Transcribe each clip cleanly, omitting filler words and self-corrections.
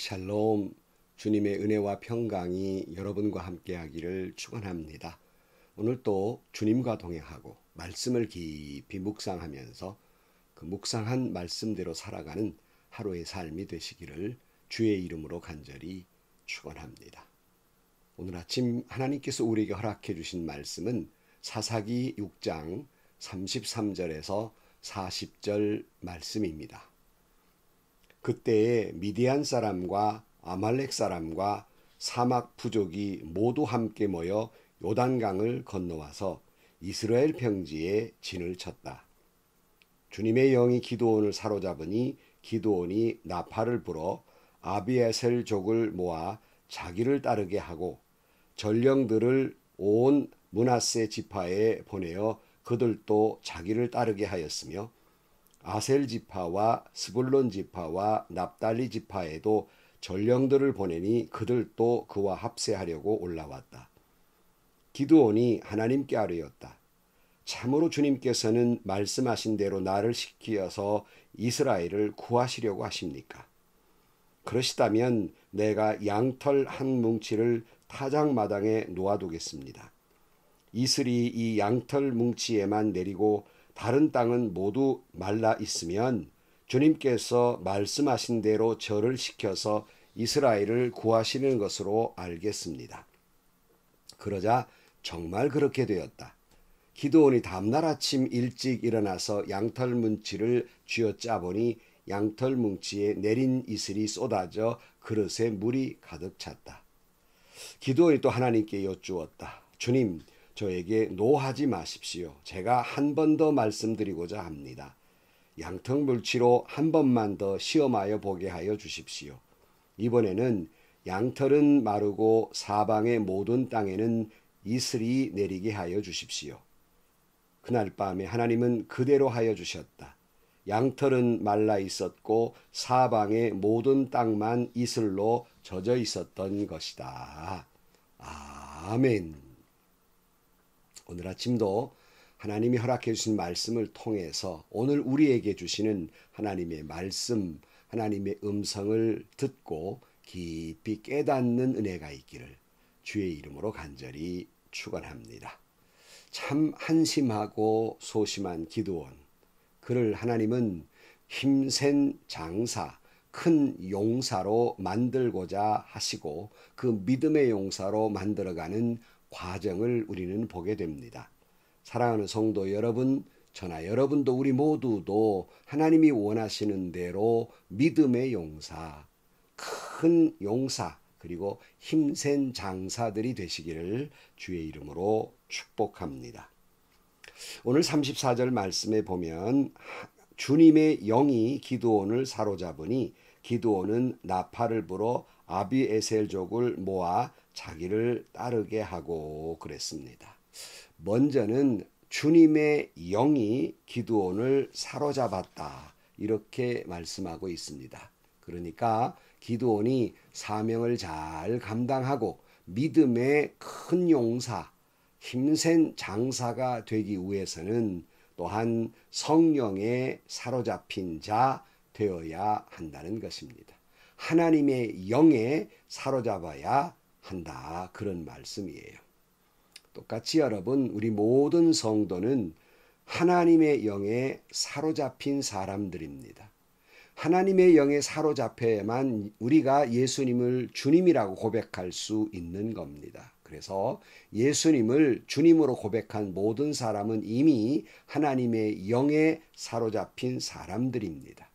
샬롬, 주님의 은혜와 평강이 여러분과 함께하기를 축원합니다. 오늘 또 주님과 동행하고 말씀을 깊이 묵상하면서 그 묵상한 말씀대로 살아가는 하루의 삶이 되시기를 주의 이름으로 간절히 축원합니다. 오늘 아침 하나님께서 우리에게 허락해 주신 말씀은 사사기 6장 33절에서 40절 말씀입니다. 그때에 미디안 사람과 아말렉 사람과 사막 부족이 모두 함께 모여 요단강을 건너와서 이스라엘 평지에 진을 쳤다. 주님의 영이 기드온을 사로잡으니 기드온이 나팔을 불어 아비에셀족을 모아 자기를 따르게 하고 전령들을 온 므낫세 지파에 보내어 그들도 자기를 따르게 하였으며 아셀 지파와 스불론 지파와 납달리 지파에도 전령들을 보내니 그들도 그와 합세하려고 올라왔다. 기드온이 하나님께 아뢰었다. 참으로 주님께서는 말씀하신 대로 나를 시키어서 이스라엘을 구하시려고 하십니까? 그러시다면 내가 양털 한 뭉치를 타작마당에 놓아두겠습니다. 이슬이 이 양털 뭉치에만 내리고 다른 땅은 모두 말라 있으면 주님께서 말씀하신 대로 저를 시켜서 이스라엘을 구하시는 것으로 알겠습니다. 그러자 정말 그렇게 되었다. 기드온이 다음날 아침 일찍 일어나서 양털 뭉치를 쥐어짜보니 양털 뭉치에 내린 이슬이 쏟아져 그릇에 물이 가득 찼다. 기드온이 또 하나님께 여쭈었다. 주님, 저에게 노하지 마십시오. 제가 한 번 더 말씀드리고자 합니다. 양털 물치로 한 번만 더 시험하여 보게 하여 주십시오. 이번에는 양털은 마르고 사방의 모든 땅에는 이슬이 내리게 하여 주십시오. 그날 밤에 하나님은 그대로 하여 주셨다. 양털은 말라 있었고 사방의 모든 땅만 이슬로 젖어 있었던 것이다. 아멘. 오늘 아침도 하나님이 허락해 주신 말씀을 통해서 오늘 우리에게 주시는 하나님의 말씀, 하나님의 음성을 듣고 깊이 깨닫는 은혜가 있기를 주의 이름으로 간절히 축원합니다. 참 한심하고 소심한 기드온, 그를 하나님은 힘센 장사, 큰 용사로 만들고자 하시고 그 믿음의 용사로 만들어가는 과정을 우리는 보게 됩니다. 사랑하는 성도 여러분, 저나 여러분도 우리 모두도 하나님이 원하시는 대로 믿음의 용사, 큰 용사, 그리고 힘센 장사들이 되시기를 주의 이름으로 축복합니다. 오늘 34절 말씀에 보면 주님의 영이 기드온을 사로잡으니 기드온은 나팔을 불어 아비에셀족을 모아 자기를 따르게 하고 그랬습니다. 먼저는 주님의 영이 기드온을 사로잡았다, 이렇게 말씀하고 있습니다. 그러니까 기드온이 사명을 잘 감당하고 믿음의 큰 용사, 힘센 장사가 되기 위해서는 또한 성령에 사로잡힌 자 되어야 한다는 것입니다. 하나님의 영에 사로잡아야 한다, 그런 말씀이에요. 똑같이 여러분, 우리 모든 성도는 하나님의 영에 사로잡힌 사람들입니다. 하나님의 영에 사로잡혀야만 우리가 예수님을 주님이라고 고백할 수 있는 겁니다. 그래서 예수님을 주님으로 고백한 모든 사람은 이미 하나님의 영에 사로잡힌 사람들입니다.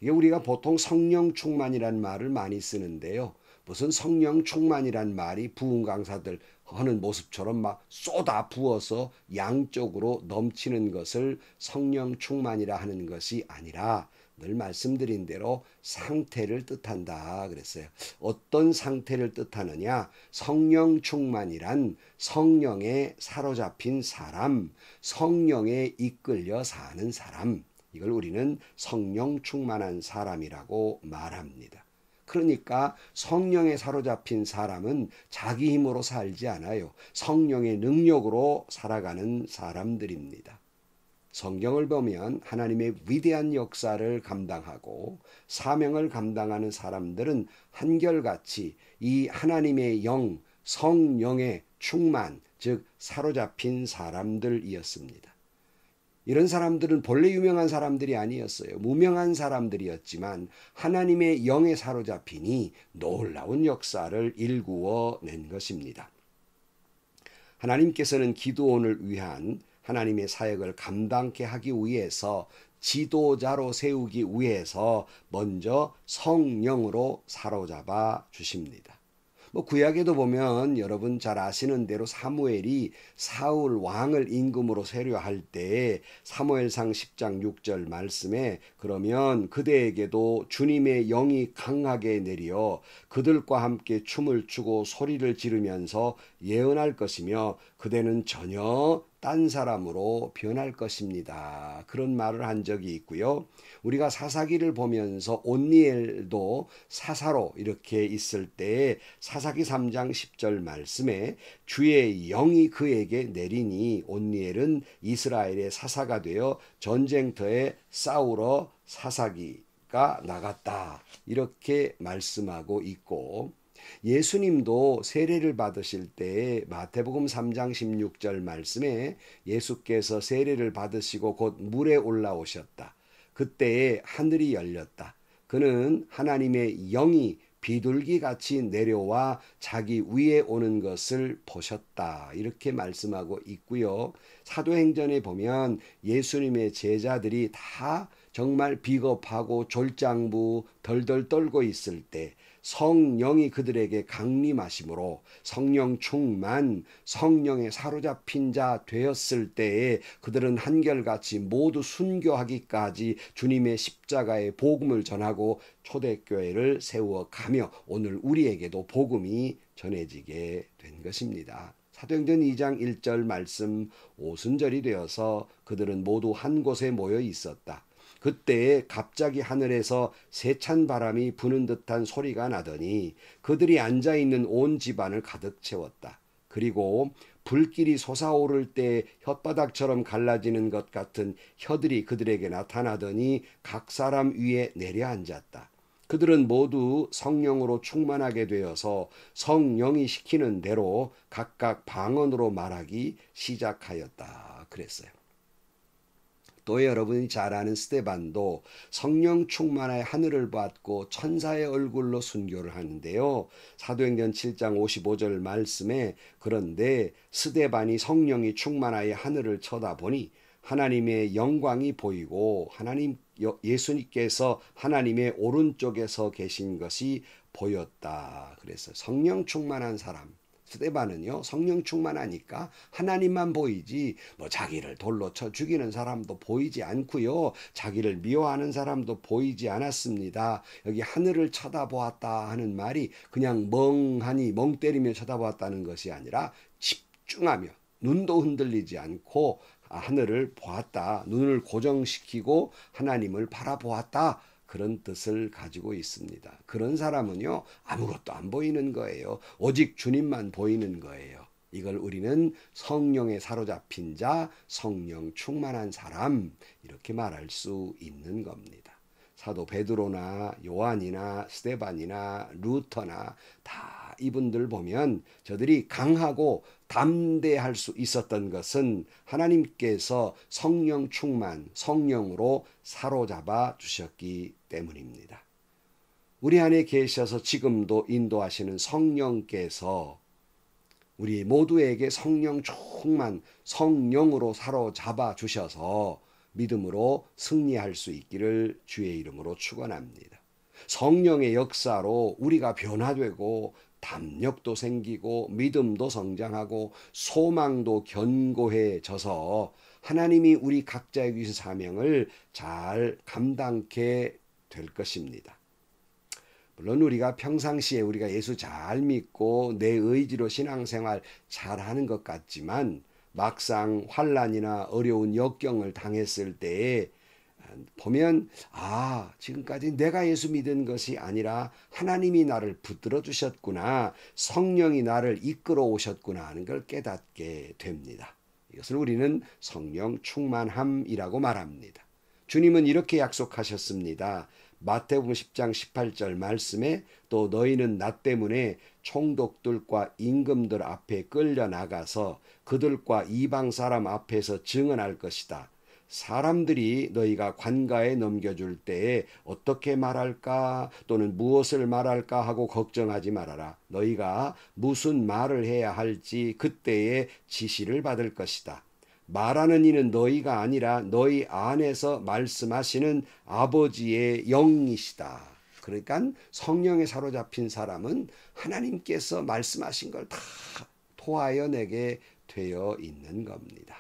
이게 우리가 보통 성령 충만이라는 말을 많이 쓰는데요. 무슨 성령 충만이란 말이 부흥 강사들 하는 모습처럼 막 쏟아 부어서 양쪽으로 넘치는 것을 성령 충만이라 하는 것이 아니라 늘 말씀드린 대로 상태를 뜻한다 그랬어요. 어떤 상태를 뜻하느냐? 성령 충만이란 성령에 사로잡힌 사람, 성령에 이끌려 사는 사람, 이걸 우리는 성령 충만한 사람이라고 말합니다. 그러니까 성령에 사로잡힌 사람은 자기 힘으로 살지 않아요. 성령의 능력으로 살아가는 사람들입니다. 성경을 보면 하나님의 위대한 역사를 감당하고 사명을 감당하는 사람들은 한결같이 이 하나님의 영, 성령의 충만, 즉 사로잡힌 사람들이었습니다. 이런 사람들은 본래 유명한 사람들이 아니었어요. 무명한 사람들이었지만 하나님의 영에 사로잡히니 놀라운 역사를 일구어 낸 것입니다. 하나님께서는 기드온을 위한 하나님의 사역을 감당케 하기 위해서 지도자로 세우기 위해서 먼저 성령으로 사로잡아 주십니다. 구약에도 보면 여러분 잘 아시는 대로 사무엘이 사울 왕을 임금으로 세려할 때 사무엘상 10장 6절 말씀에 그러면 그대에게도 주님의 영이 강하게 내려 그들과 함께 춤을 추고 소리를 지르면서 예언할 것이며 그대는 전혀 딴 사람으로 변할 것입니다. 그런 말을 한 적이 있고요. 우리가 사사기를 보면서 온니엘도 사사로 이렇게 있을 때 사사기 3장 10절 말씀에 주의 영이 그에게 내리니 온니엘은 이스라엘의 사사가 되어 전쟁터에 싸우러 사사기가 나갔다. 이렇게 말씀하고 있고 예수님도 세례를 받으실 때 마태복음 3장 16절 말씀에 예수께서 세례를 받으시고 곧 물에 올라오셨다. 그때에 하늘이 열렸다. 그는 하나님의 영이 비둘기같이 내려와 자기 위에 오는 것을 보셨다. 이렇게 말씀하고 있고요. 사도행전에 보면 예수님의 제자들이 다 정말 비겁하고 졸장부 덜덜 떨고 있을 때 성령이 그들에게 강림하심으로 성령 충만, 성령에 사로잡힌 자 되었을 때에 그들은 한결같이 모두 순교하기까지 주님의 십자가의 복음을 전하고 초대교회를 세워가며 오늘 우리에게도 복음이 전해지게 된 것입니다. 사도행전 2장 1절 말씀 오순절이 되어서 그들은 모두 한 곳에 모여 있었다. 그때에 갑자기 하늘에서 세찬 바람이 부는 듯한 소리가 나더니 그들이 앉아있는 온 집안을 가득 채웠다. 그리고 불길이 솟아오를 때 혓바닥처럼 갈라지는 것 같은 혀들이 그들에게 나타나더니 각 사람 위에 내려앉았다. 그들은 모두 성령으로 충만하게 되어서 성령이 시키는 대로 각각 방언으로 말하기 시작하였다. 그랬어요. 또 여러분이 잘 아는 스데반도 성령 충만하여 하늘을 받고 천사의 얼굴로 순교를 하는데요. 사도행전 7장 55절 말씀에 그런데 스데반이 성령이 충만하여 하늘을 쳐다보니 하나님의 영광이 보이고 예수님께서 하나님의 오른쪽에서 계신 것이 보였다. 그래서 성령 충만한 사람 스데반은요 성령 충만하니까 하나님만 보이지 자기를 돌로 쳐 죽이는 사람도 보이지 않고요 자기를 미워하는 사람도 보이지 않았습니다. 여기 하늘을 쳐다보았다 하는 말이 그냥 멍하니 멍 때리며 쳐다보았다는 것이 아니라 집중하며 눈도 흔들리지 않고 하늘을 보았다. 눈을 고정시키고 하나님을 바라보았다. 그런 뜻을 가지고 있습니다. 그런 사람은요 아무것도 안 보이는 거예요. 오직 주님만 보이는 거예요. 이걸 우리는 성령에 사로잡힌 자, 성령 충만한 사람 이렇게 말할 수 있는 겁니다. 사도 베드로나 요한이나 스데반이나 루터나 다 이분들 보면 저들이 강하고 담대할 수 있었던 것은 하나님께서 성령 충만, 성령으로 사로잡아 주셨기 때문입니다. 우리 안에 계셔서 지금도 인도하시는 성령께서 우리 모두에게 성령 충만, 성령으로 사로잡아 주셔서 믿음으로 승리할 수 있기를 주의 이름으로 축원합니다. 성령의 역사로 우리가 변화되고 담력도 생기고 믿음도 성장하고 소망도 견고해져서 하나님이 우리 각자의 주신 사명을 잘 감당케 될 것입니다. 물론 우리가 평상시에 우리가 예수 잘 믿고 내 의지로 신앙생활 잘하는 것 같지만 막상 환난이나 어려운 역경을 당했을 때에 보면 지금까지 내가 예수 믿은 것이 아니라 하나님이 나를 붙들어 주셨구나. 성령이 나를 이끌어 오셨구나 하는 걸 깨닫게 됩니다. 이것을 우리는 성령 충만함이라고 말합니다. 주님은 이렇게 약속하셨습니다. 마태복음 10장 18절 말씀에 또 너희는 나 때문에 총독들과 임금들 앞에 끌려나가서 그들과 이방 사람 앞에서 증언할 것이다. 사람들이 너희가 관가에 넘겨줄 때에 어떻게 말할까 또는 무엇을 말할까 하고 걱정하지 말아라. 너희가 무슨 말을 해야 할지 그때에 지시를 받을 것이다. 말하는 이는 너희가 아니라 너희 안에서 말씀하시는 아버지의 영이시다. 그러니까 성령에 사로잡힌 사람은 하나님께서 말씀하신 걸 다 토하여 내게 되어 있는 겁니다.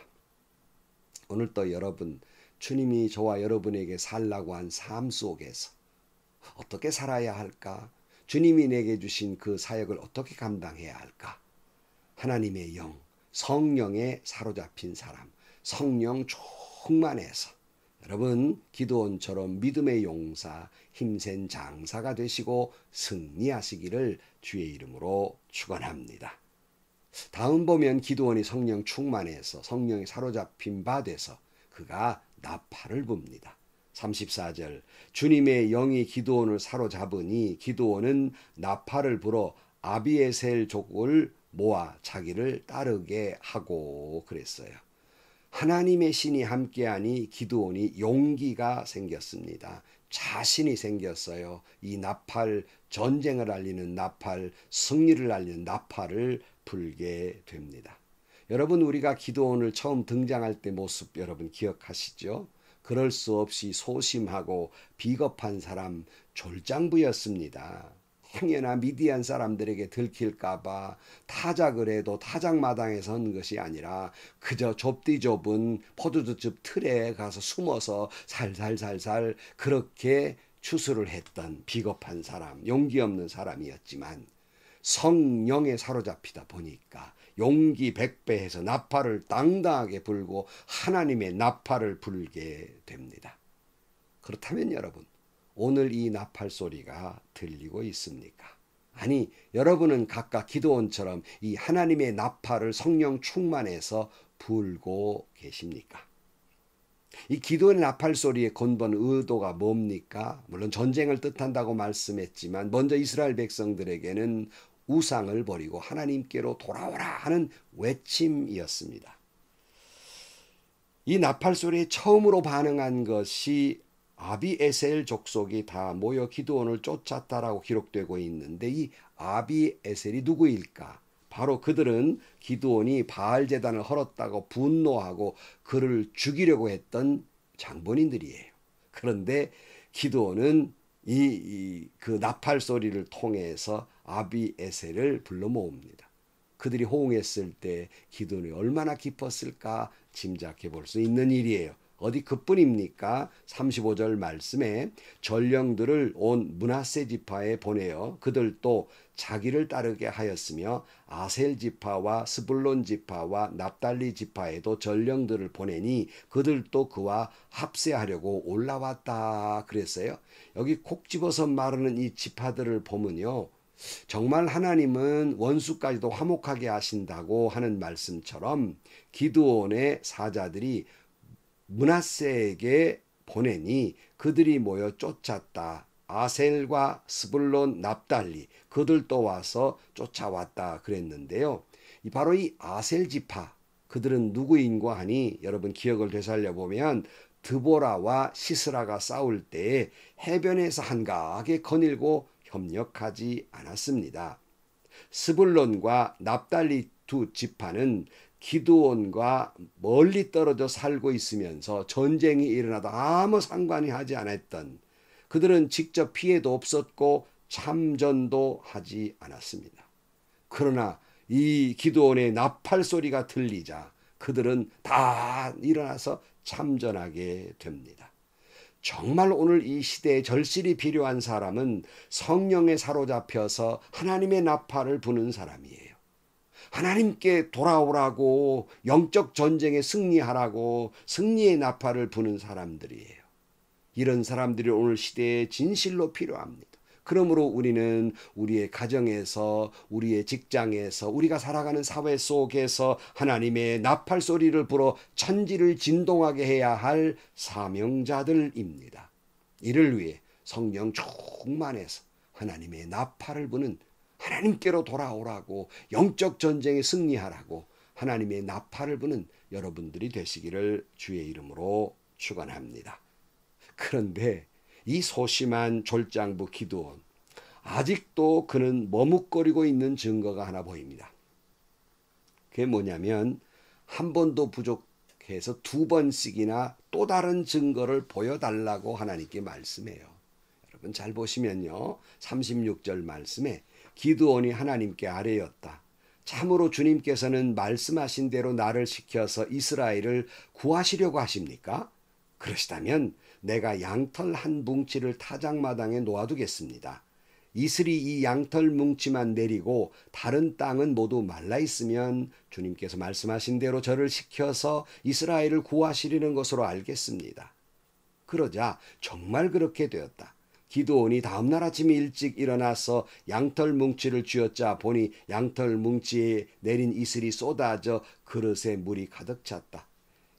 오늘 또 여러분, 주님이 저와 여러분에게 살라고 한 삶 속에서 어떻게 살아야 할까? 주님이 내게 주신 그 사역을 어떻게 감당해야 할까? 하나님의 영, 성령에 사로잡힌 사람, 성령 충만해서 여러분 기드온처럼 믿음의 용사, 힘센 장사가 되시고 승리하시기를 주의 이름으로 축원합니다. 다음 보면 기드온이 성령 충만해서 성령에 사로잡힌 바 돼서 그가 나팔을 붑니다. 34절 주님의 영이 기드온을 사로잡으니 기드온은 나팔을 불어 아비에셀 족을 모아 자기를 따르게 하고 그랬어요. 하나님의 신이 함께하니 기드온이 용기가 생겼습니다. 자신이 생겼어요. 이 나팔, 전쟁을 알리는 나팔, 승리를 알리는 나팔을 불게 됩니다. 여러분 우리가 기드온을 처음 등장할 때 모습 여러분 기억하시죠? 그럴 수 없이 소심하고 비겁한 사람, 졸장부였습니다. 행여나 미디안 사람들에게 들킬까봐 타작을 해도 타작마당에 선 것이 아니라 그저 좁디 좁은 포도주즙 틀에 가서 숨어서 살살살살 그렇게 추수를 했던 비겁한 사람, 용기 없는 사람이었지만 성령에 사로잡히다 보니까 용기 백배해서 나팔을 당당하게 불고 하나님의 나팔을 불게 됩니다. 그렇다면 여러분 오늘 이 나팔 소리가 들리고 있습니까? 아니 여러분은 각각 기드온처럼 이 하나님의 나팔을 성령 충만해서 불고 계십니까? 이 기도의 나팔 소리의 근본 의도가 뭡니까? 물론 전쟁을 뜻한다고 말씀했지만 먼저 이스라엘 백성들에게는 우상을 버리고 하나님께로 돌아오라 하는 외침이었습니다. 이 나팔 소리에 처음으로 반응한 것이 아비에셀 족속이 다 모여 기드온을 쫓았다라고 기록되고 있는데 이 아비에셀이 누구일까? 바로 그들은 기드온이 바알 제단을 헐었다고 분노하고 그를 죽이려고 했던 장본인들이에요. 그런데 기드온은 그 나팔 소리를 통해서 아비에셀을 불러 모읍니다. 그들이 호응했을 때 기드온이 얼마나 기뻤을까 짐작해 볼 수 있는 일이에요. 어디 그뿐입니까? 35절 말씀에 전령들을 온 므낫세 지파에 보내어 그들도 자기를 따르게 하였으며 아셀 지파와 스불론 지파와 납달리 지파에도 전령들을 보내니 그들도 그와 합세하려고 올라왔다 그랬어요. 여기 콕 집어서 말하는 이 지파들을 보면요. 정말 하나님은 원수까지도 화목하게 하신다고 하는 말씀처럼 기드온의 사자들이 므낫세에게 보내니 그들이 모여 쫓았다. 아셀과 스불론 납달리 그들도 와서 쫓아왔다 그랬는데요. 바로 이 아셀 지파 그들은 누구인고 하니 여러분 기억을 되살려 보면 드보라와 시스라가 싸울 때 해변에서 한가하게 거닐고 협력하지 않았습니다. 스불론과 납달리 두 지파는 기드온과 멀리 떨어져 살고 있으면서 전쟁이 일어나도 아무 상관이 하지 않았던 그들은 직접 피해도 없었고 참전도 하지 않았습니다. 그러나 이 기드온의 나팔 소리가 들리자 그들은 다 일어나서 참전하게 됩니다. 정말 오늘 이 시대에 절실히 필요한 사람은 성령에 사로잡혀서 하나님의 나팔을 부는 사람이에요. 하나님께 돌아오라고 영적 전쟁에 승리하라고 승리의 나팔을 부는 사람들이에요. 이런 사람들이 오늘 시대에 진실로 필요합니다. 그러므로 우리는 우리의 가정에서, 우리의 직장에서, 우리가 살아가는 사회 속에서 하나님의 나팔 소리를 불어 천지를 진동하게 해야 할 사명자들입니다. 이를 위해 성령 충만해서 하나님의 나팔을 부는, 하나님께로 돌아오라고, 영적 전쟁에 승리하라고 하나님의 나팔을 부는 여러분들이 되시기를 주의 이름으로 축원합니다. 그런데 이 소심한 졸장부 기드온, 아직도 그는 머뭇거리고 있는 증거가 하나 보입니다. 그게 뭐냐면 한 번도 부족해서 두 번씩이나 또 다른 증거를 보여달라고 하나님께 말씀해요. 여러분 잘 보시면요, 36절 말씀에 기드온이 하나님께 아뢰었다. 참으로 주님께서는 말씀하신 대로 나를 시켜서 이스라엘을 구하시려고 하십니까? 그러시다면 내가 양털 한 뭉치를 타작마당에 놓아두겠습니다. 이슬이 이 양털 뭉치만 내리고 다른 땅은 모두 말라 있으면 주님께서 말씀하신 대로 저를 시켜서 이스라엘을 구하시려는 것으로 알겠습니다. 그러자 정말 그렇게 되었다. 기드온이 다음날 아침 일찍 일어나서 양털 뭉치를 쥐어짜 보니 양털 뭉치에 내린 이슬이 쏟아져 그릇에 물이 가득 찼다.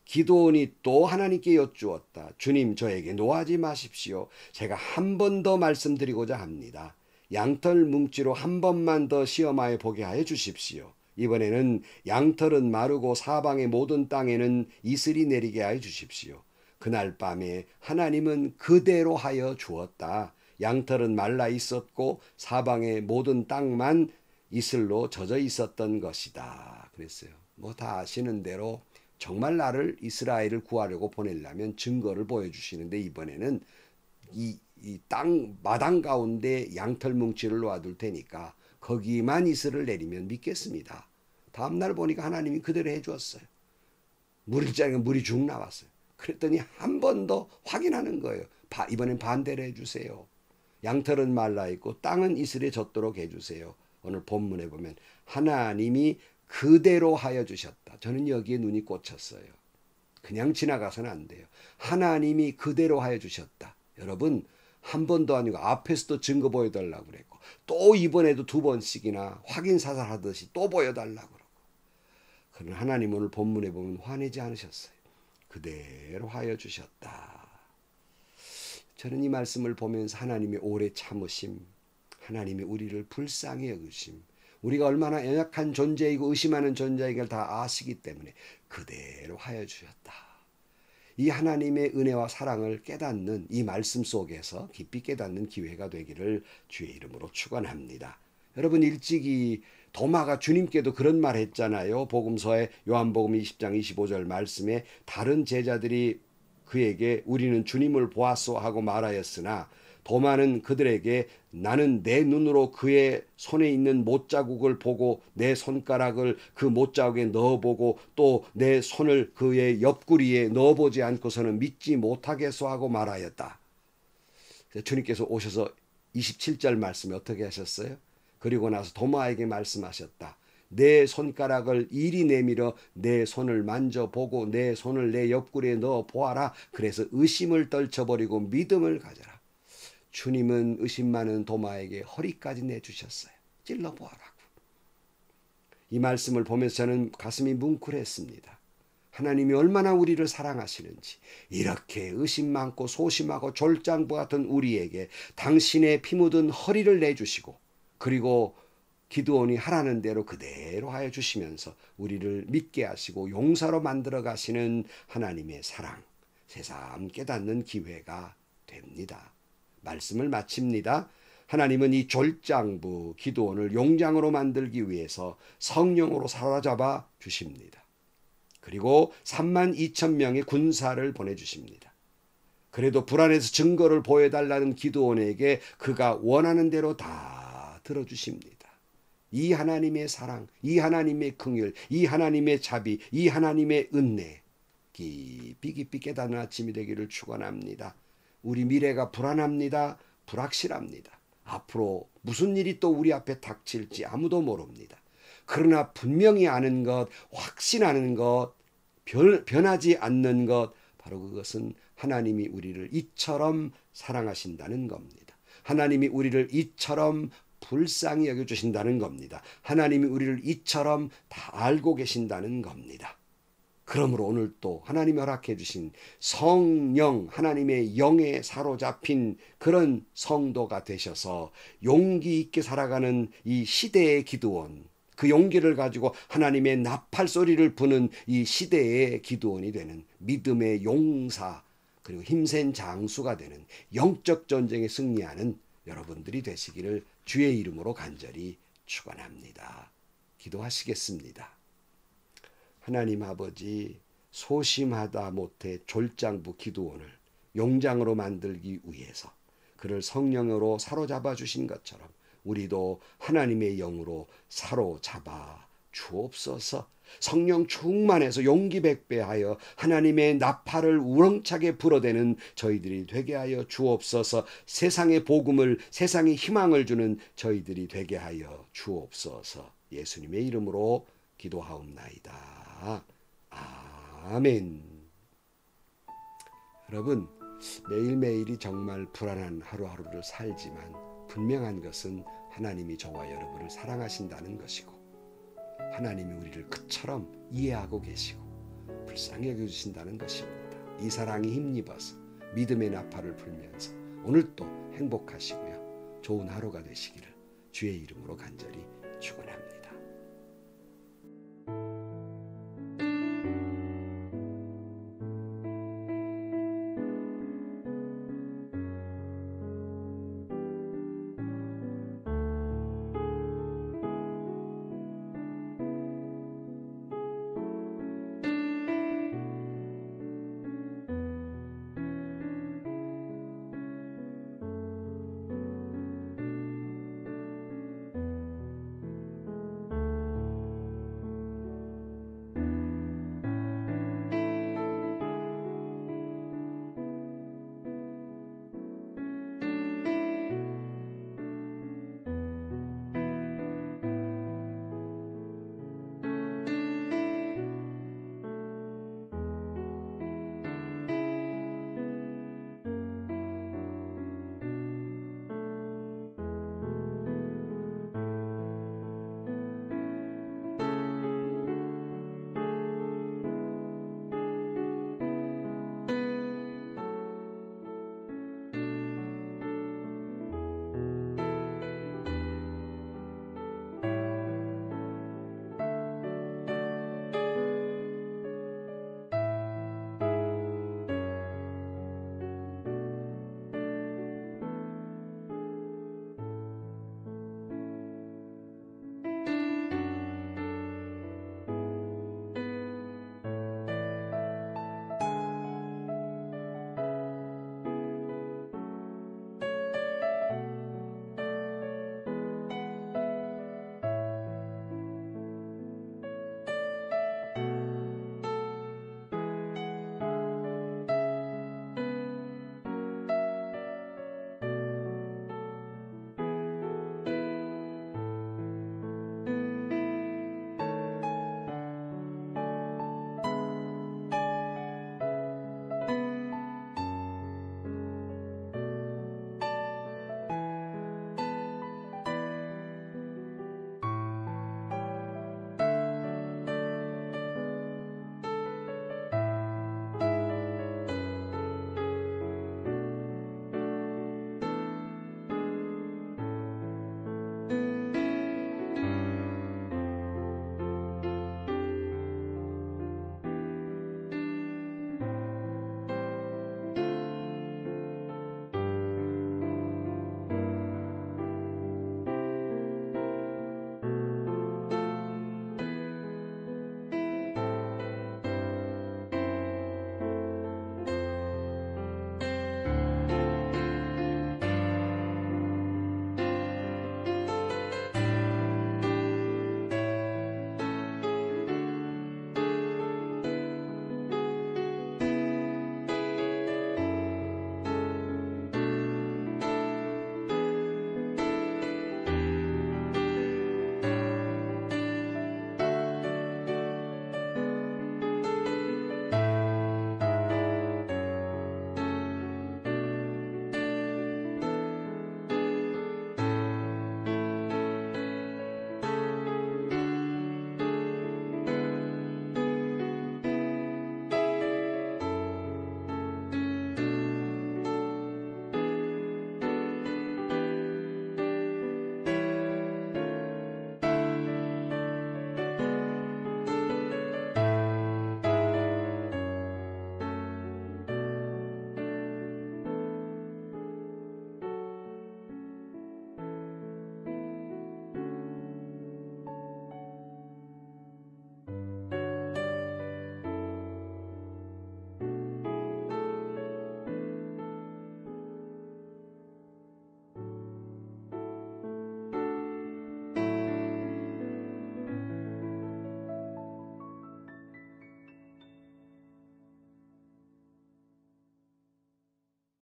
기드온이 또 하나님께 여쭈었다. 주님, 저에게 노하지 마십시오. 제가 한 번 더 말씀드리고자 합니다. 양털 뭉치로 한 번만 더 시험하여 보게 하여 주십시오. 이번에는 양털은 마르고 사방의 모든 땅에는 이슬이 내리게 하여 주십시오. 그날 밤에 하나님은 그대로 하여 주었다. 양털은 말라 있었고 사방의 모든 땅만 이슬로 젖어 있었던 것이다. 그랬어요. 뭐 다 아시는 대로 정말 나를 이스라엘을 구하려고 보내려면 증거를 보여주시는데, 이번에는 이 땅 마당 가운데 양털 뭉치를 놓아둘 테니까 거기만 이슬을 내리면 믿겠습니다. 다음날 보니까 하나님이 그대로 해주었어요. 물이 짜니까 물이 죽 나왔어요. 그랬더니 한 번 더 확인하는 거예요. 이번엔 반대로 해주세요. 양털은 말라있고 땅은 이슬에 젖도록 해주세요. 오늘 본문에 보면 하나님이 그대로 하여 주셨다. 저는 여기에 눈이 꽂혔어요. 그냥 지나가서는 안 돼요. 하나님이 그대로 하여 주셨다. 여러분, 한 번도 아니고 앞에서도 증거 보여달라고 그랬고, 또 이번에도 두 번씩이나 확인사살하듯이 또 보여달라고 그러고, 그러나 하나님 오늘 본문에 보면 화내지 않으셨어요. 그대로 하여 주셨다. 저는 이 말씀을 보면서 하나님의 오래 참으심, 하나님의 우리를 불쌍히 여기심, 우리가 얼마나 연약한 존재이고 의심하는 존재이걸 다 아시기 때문에 그대로 하여 주셨다. 이 하나님의 은혜와 사랑을 깨닫는 이 말씀 속에서 깊이 깨닫는 기회가 되기를 주의 이름으로 축원합니다. 여러분, 일찍이 도마가 주님께도 그런 말 했잖아요. 복음서에 요한복음 20장 25절 말씀에 다른 제자들이 그에게 우리는 주님을 보았소 하고 말하였으나 도마는 그들에게 나는 내 눈으로 그의 손에 있는 못자국을 보고 내 손가락을 그 못자국에 넣어보고 또 내 손을 그의 옆구리에 넣어보지 않고서는 믿지 못하겠소 하고 말하였다. 주님께서 오셔서 27절 말씀에 어떻게 하셨어요? 그리고 나서 도마에게 말씀하셨다. 내 손가락을 이리 내밀어 내 손을 만져보고 내 손을 내 옆구리에 넣어 보아라. 그래서 의심을 떨쳐버리고 믿음을 가져라. 주님은 의심 많은 도마에게 허리까지 내주셨어요. 찔러보아라고. 이 말씀을 보면서 저는 가슴이 뭉클했습니다. 하나님이 얼마나 우리를 사랑하시는지, 이렇게 의심 많고 소심하고 졸장부 같은 우리에게 당신의 피 묻은 허리를 내주시고, 그리고 기드온이 하라는 대로 그대로 하여 주시면서 우리를 믿게 하시고 용사로 만들어 가시는 하나님의 사랑, 새삼 깨닫는 기회가 됩니다. 말씀을 마칩니다. 하나님은 이 졸장부 기드온을 용장으로 만들기 위해서 성령으로 사로잡아 주십니다. 그리고 32,000명의 군사를 보내주십니다. 그래도 불안해서 증거를 보여달라는 기드온에게 그가 원하는 대로 다 들어주십니다. 이 하나님의 사랑, 이 하나님의 긍휼, 이 하나님의 자비, 이 하나님의 은혜 깊이 깊이 깨닫는 아침이 되기를 축원합니다. 우리 미래가 불안합니다. 불확실합니다. 앞으로 무슨 일이 또 우리 앞에 닥칠지 아무도 모릅니다. 그러나 분명히 아는 것, 확신하는 것, 변하지 않는 것, 바로 그것은 하나님이 우리를 이처럼 사랑하신다는 겁니다. 하나님이 우리를 이처럼 불쌍히 여겨주신다는 겁니다. 하나님이 우리를 이처럼 다 알고 계신다는 겁니다. 그러므로 오늘 또 하나님이 허락해 주신 성령, 하나님의 영에 사로잡힌 그런 성도가 되셔서 용기 있게 살아가는 이 시대의 기드온, 그 용기를 가지고 하나님의 나팔 소리를 부는 이 시대의 기드온이 되는 믿음의 용사, 그리고 힘센 장수가 되는 영적 전쟁에 승리하는 여러분들이 되시기를 주의 이름으로 간절히 축원합니다. 기도하시겠습니다. 하나님 아버지, 소심하다 못해 졸장부 기드온을 용장으로 만들기 위해서 그를 성령으로 사로잡아 주신 것처럼 우리도 하나님의 영으로 사로잡아 주옵소서. 성령 충만해서 용기 백배하여 하나님의 나팔을 우렁차게 불어대는 저희들이 되게 하여 주옵소서. 세상의 복음을, 세상의 희망을 주는 저희들이 되게 하여 주옵소서. 예수님의 이름으로 기도하옵나이다. 아멘. 여러분, 매일매일이 정말 불안한 하루하루를 살지만 분명한 것은 하나님이 저와 여러분을 사랑하신다는 것이고 하나님이 우리를 그처럼 이해하고 계시고 불쌍히 여겨주신다는 것입니다. 이 사랑이 힘입어서 믿음의 나팔을 불면서 오늘도 행복하시고요. 좋은 하루가 되시기를 주의 이름으로 간절히 축원합니다.